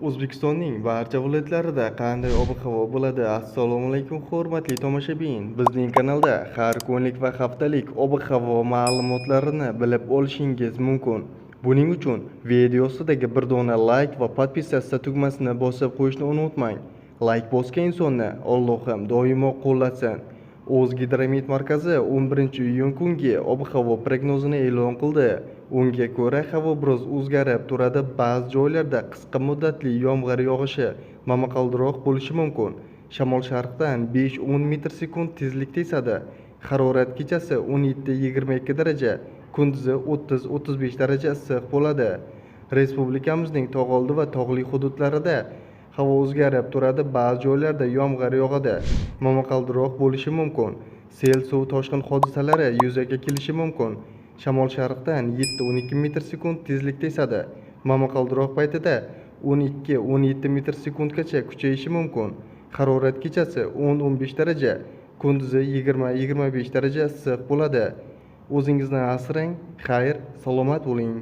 O'zbekistonning barcha viloyatlarida qanday ob-havo bo'ladi? Assalomu alaykum, hurmatli tomoshabin. Bizning kanalda har kunlik va haftalik ob-havo ma'lumotlarini bilib olishingiz mumkin. Buning uchun video ostidagi bir dona like va podpisatsiya tugmasini bosib qo'yishni unutmang. Like bosgan insonni Allohim doimo qo'llasin. O'zgidromet markazi 11-iyun kungi ob-havo prognozini e'lon qildi. Unga ko'ra, havo biroz o'zgarib turadi. Ba'zi joylarda qisqa muddatli yomg'ir yog'ishi momaqaldiroq bo'lishi mumkin. Shamol sharqdan 5-10 metr sekund tezlikda esadi. Harorat kechasi 17-22 daraja, kunduzi 30-35 daraja issiq bo'ladi. Respublikamizning tog'oldi va tog'li hududlarida havo o'zgarib turadi. Ba'zi joylarda yomg'ir yog'adi. Momaqaldiroq bo'lishi mumkin. Sel, suv, toshqin hodisalari yuzaga kelishi mumkin. Shamol sharqdan 7-12 metr sekund tezlikda esadi. Momaqaldiroq paytida 12-17 metr sekundgacha kuchayishi mumkin. Harorat kechasi 10-15 daraja, kunduzi 20-25 daraja issiq bo'ladi. O'zingizni asrang. Xayr, salomat bo'ling.